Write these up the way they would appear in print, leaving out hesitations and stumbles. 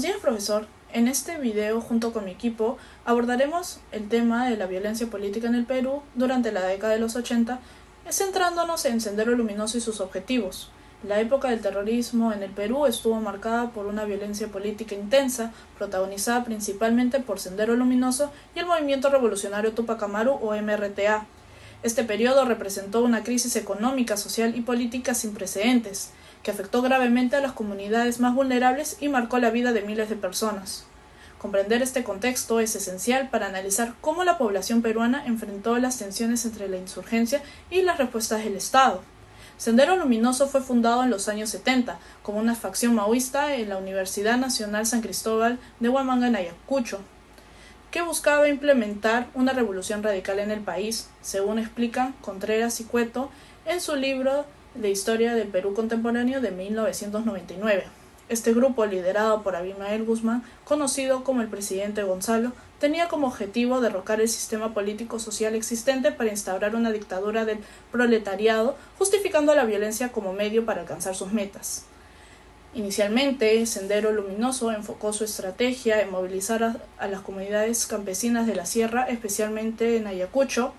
Señor profesor, en este video junto con mi equipo abordaremos el tema de la violencia política en el Perú durante la década de los 80, centrándonos en Sendero Luminoso y sus objetivos. La época del terrorismo en el Perú estuvo marcada por una violencia política intensa, protagonizada principalmente por Sendero Luminoso y el Movimiento Revolucionario Túpac Amaru o MRTA. Este periodo representó una crisis económica, social y política sin precedentes, que afectó gravemente a las comunidades más vulnerables y marcó la vida de miles de personas. Comprender este contexto es esencial para analizar cómo la población peruana enfrentó las tensiones entre la insurgencia y las respuestas del Estado. Sendero Luminoso fue fundado en los años 70 como una facción maoísta en la Universidad Nacional San Cristóbal de Huamanga en Ayacucho, que buscaba implementar una revolución radical en el país, según explican Contreras y Cueto en su libro de Historia del Perú Contemporáneo de 1999. Este grupo, liderado por Abimael Guzmán, conocido como el presidente Gonzalo, tenía como objetivo derrocar el sistema político-social existente para instaurar una dictadura del proletariado, justificando la violencia como medio para alcanzar sus metas. Inicialmente, Sendero Luminoso enfocó su estrategia en movilizar a las comunidades campesinas de la sierra, especialmente en Ayacucho,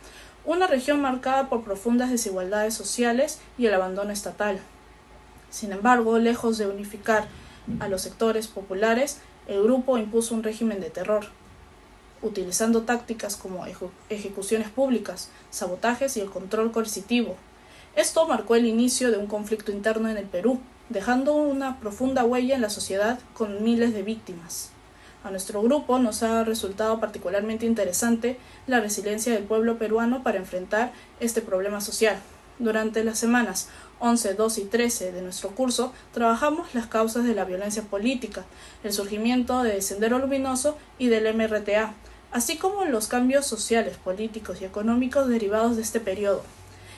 una región marcada por profundas desigualdades sociales y el abandono estatal. Sin embargo, lejos de unificar a los sectores populares, el grupo impuso un régimen de terror, utilizando tácticas como ejecuciones públicas, sabotajes y el control coercitivo. Esto marcó el inicio de un conflicto interno en el Perú, dejando una profunda huella en la sociedad con miles de víctimas. A nuestro grupo nos ha resultado particularmente interesante la resiliencia del pueblo peruano para enfrentar este problema social. Durante las semanas 11, 12 y 13 de nuestro curso trabajamos las causas de la violencia política, el surgimiento de Sendero Luminoso y del MRTA, así como los cambios sociales, políticos y económicos derivados de este periodo.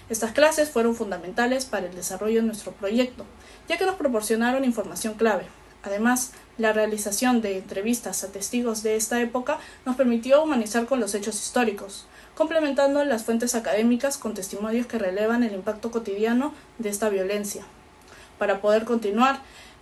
Estas clases fueron fundamentales para el desarrollo de nuestro proyecto, ya que nos proporcionaron información clave. Además, la realización de entrevistas a testigos de esta época nos permitió humanizar con los hechos históricos, complementando las fuentes académicas con testimonios que relevan el impacto cotidiano de esta violencia. Para poder continuar,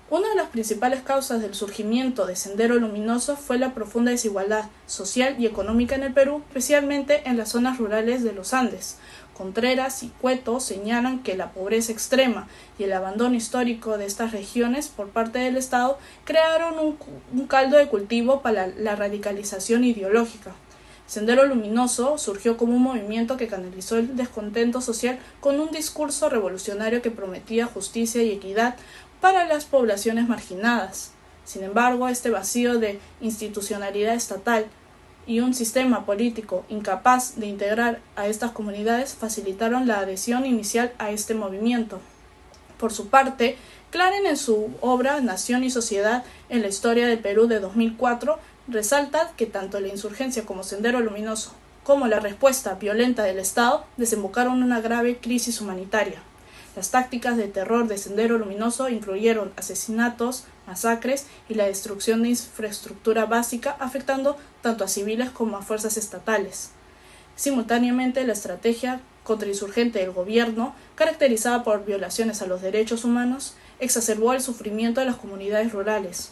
una de las principales causas del surgimiento de Sendero Luminoso fue la profunda desigualdad social y económica en el Perú, especialmente en las zonas rurales de los Andes. Contreras y Cueto señalan que la pobreza extrema y el abandono histórico de estas regiones por parte del Estado crearon un caldo de cultivo para la radicalización ideológica. Sendero Luminoso surgió como un movimiento que canalizó el descontento social con un discurso revolucionario que prometía justicia y equidad para las poblaciones marginadas. Sin embargo, este vacío de institucionalidad estatal y un sistema político incapaz de integrar a estas comunidades facilitaron la adhesión inicial a este movimiento. Por su parte, Claren, en su obra Nación y Sociedad en la Historia del Perú de 2004, resalta que tanto la insurgencia como Sendero Luminoso, como la respuesta violenta del Estado, desembocaron en una grave crisis humanitaria. Las tácticas de terror de Sendero Luminoso incluyeron asesinatos, masacres y la destrucción de infraestructura básica, afectando tanto a civiles como a fuerzas estatales. Simultáneamente, la estrategia contrainsurgente del gobierno, caracterizada por violaciones a los derechos humanos, exacerbó el sufrimiento de las comunidades rurales.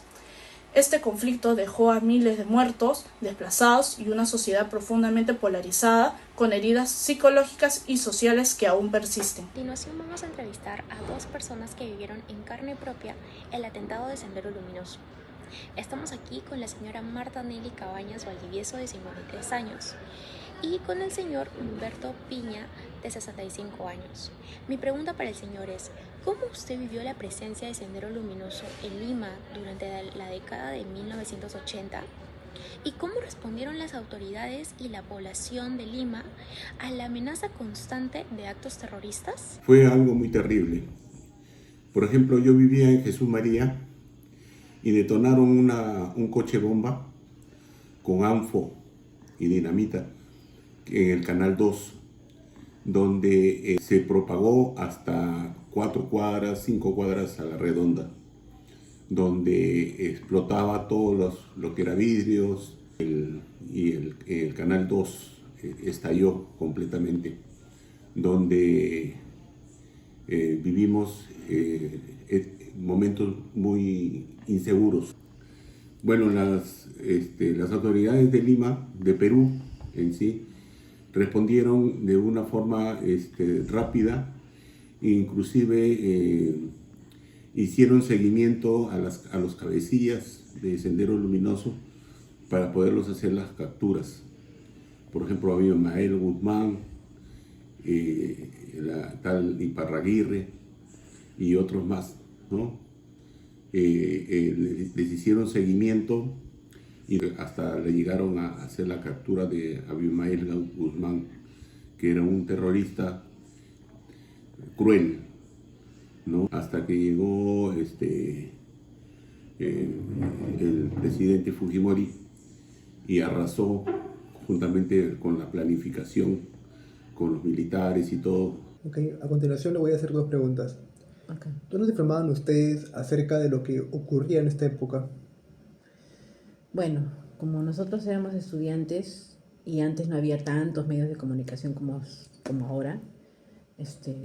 Este conflicto dejó a miles de muertos, desplazados y una sociedad profundamente polarizada, con heridas psicológicas y sociales que aún persisten. A continuación vamos a entrevistar a dos personas que vivieron en carne propia el atentado de Sendero Luminoso. Estamos aquí con la señora Marta Nelly Cabañas Valdivieso, de 53 años, y con el señor Humberto Piña, de 65 años. Mi pregunta para el señor es: ¿cómo usted vivió la presencia de Sendero Luminoso en Lima durante la década de 1980? ¿Y cómo respondieron las autoridades y la población de Lima a la amenaza constante de actos terroristas? Fue algo muy terrible. Por ejemplo, yo vivía en Jesús María y detonaron un coche bomba con anfo y dinamita en el Canal 2, donde se propagó hasta 4 cuadras, 5 cuadras a la redonda, donde explotaba todo lo que era vidrios, y el Canal 2 estalló completamente, donde vivimos momentos muy inseguros. Bueno, las autoridades de Lima, de Perú en sí, respondieron de una forma rápida, inclusive hicieron seguimiento a los cabecillas de Sendero Luminoso para poderlos hacer las capturas. Por ejemplo, había Mael Guzmán, la tal Iparraguirre y otros más, ¿no? Les hicieron seguimiento y hasta le llegaron a hacer la captura de Abimael Guzmán, que era un terrorista cruel, ¿no? Hasta que llegó el presidente Fujimori y arrasó juntamente con la planificación, con los militares y todo. Ok, a continuación le voy a hacer dos preguntas. Okay. ¿Dónde se informaban ustedes acerca de lo que ocurría en esta época? Bueno, como nosotros éramos estudiantes y antes no había tantos medios de comunicación como ahora,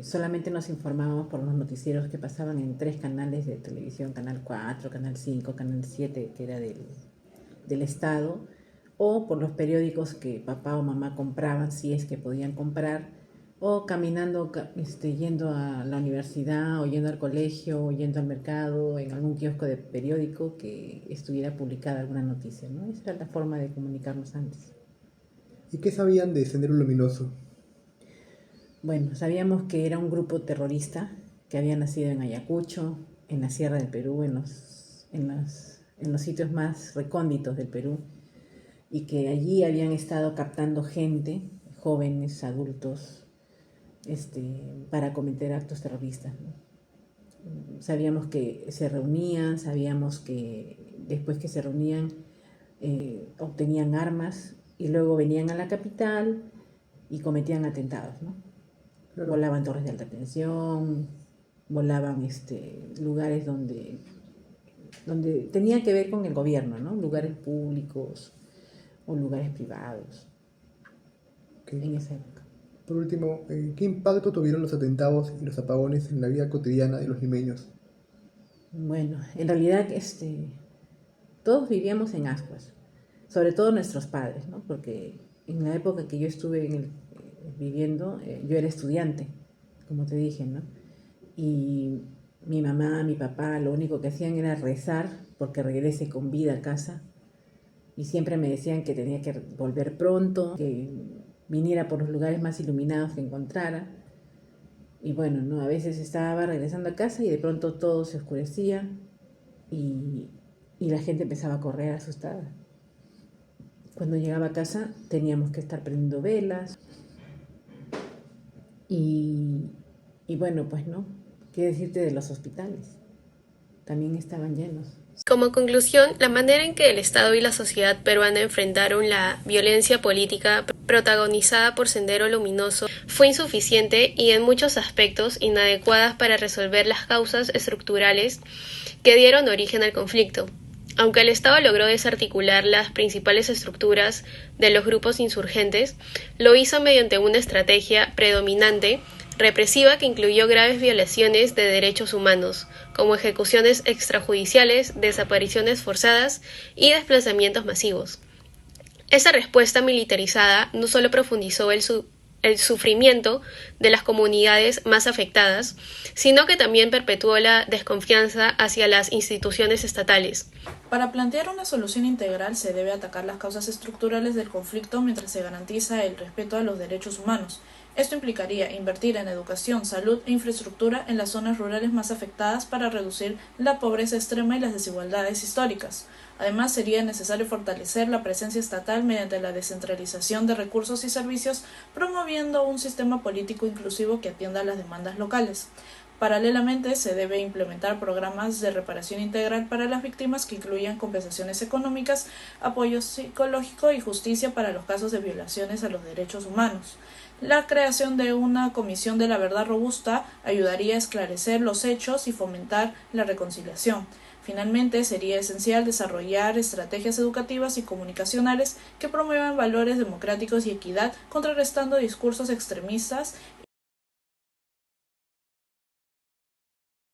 solamente nos informábamos por los noticieros que pasaban en 3 canales de televisión, Canal 4, Canal 5, Canal 7, que era del Estado, o por los periódicos que papá o mamá compraban, si es que podían comprar, o caminando, yendo a la universidad, o yendo al colegio, o yendo al mercado, en algún kiosco de periódico que estuviera publicada alguna noticia, ¿no? Esa era la forma de comunicarnos antes. ¿Y qué sabían de Sendero Luminoso? Bueno, sabíamos que era un grupo terrorista que había nacido en Ayacucho, en la Sierra del Perú, en los sitios más recónditos del Perú, y que allí habían estado captando gente, jóvenes, adultos, para cometer actos terroristas, ¿no? Sabíamos que se reunían, sabíamos que después que se reunían obtenían armas y luego venían a la capital y cometían atentados, ¿no? Claro. Volaban torres de alta tensión, volaban lugares donde tenían que ver con el gobierno, ¿no? Lugares públicos o lugares privados. Okay. En esa época. Por último, ¿qué impacto tuvieron los atentados y los apagones en la vida cotidiana de los limeños? Bueno, en realidad todos vivíamos en ascuas, sobre todo nuestros padres, ¿no? Porque en la época que yo estuve viviendo, yo era estudiante, como te dije, ¿no? Y mi mamá, mi papá, lo único que hacían era rezar porque regrese con vida a casa, y siempre me decían que tenía que volver pronto, que viniera por los lugares más iluminados que encontrara. Y bueno, ¿no? A veces estaba regresando a casa y de pronto todo se oscurecía y la gente empezaba a correr asustada. Cuando llegaba a casa teníamos que estar prendiendo velas y bueno, pues no, ¿qué decirte de los hospitales? También estaban llenos. Como conclusión, la manera en que el Estado y la sociedad peruana enfrentaron la violencia política protagonizada por Sendero Luminoso fue insuficiente y en muchos aspectos inadecuada para resolver las causas estructurales que dieron origen al conflicto. Aunque el Estado logró desarticular las principales estructuras de los grupos insurgentes, lo hizo mediante una estrategia predominante represiva que incluyó graves violaciones de derechos humanos, como ejecuciones extrajudiciales, desapariciones forzadas y desplazamientos masivos. Esta respuesta militarizada no solo profundizó el sufrimiento de las comunidades más afectadas, sino que también perpetuó la desconfianza hacia las instituciones estatales. Para plantear una solución integral se debe atacar las causas estructurales del conflicto mientras se garantiza el respeto a los derechos humanos. Esto implicaría invertir en educación, salud e infraestructura en las zonas rurales más afectadas para reducir la pobreza extrema y las desigualdades históricas. Además, sería necesario fortalecer la presencia estatal mediante la descentralización de recursos y servicios, promoviendo un sistema político inclusivo que atienda a las demandas locales. Paralelamente, se debe implementar programas de reparación integral para las víctimas que incluyan compensaciones económicas, apoyo psicológico y justicia para los casos de violaciones a los derechos humanos. La creación de una comisión de la verdad robusta ayudaría a esclarecer los hechos y fomentar la reconciliación. Finalmente, sería esencial desarrollar estrategias educativas y comunicacionales que promuevan valores democráticos y equidad, contrarrestando discursos extremistas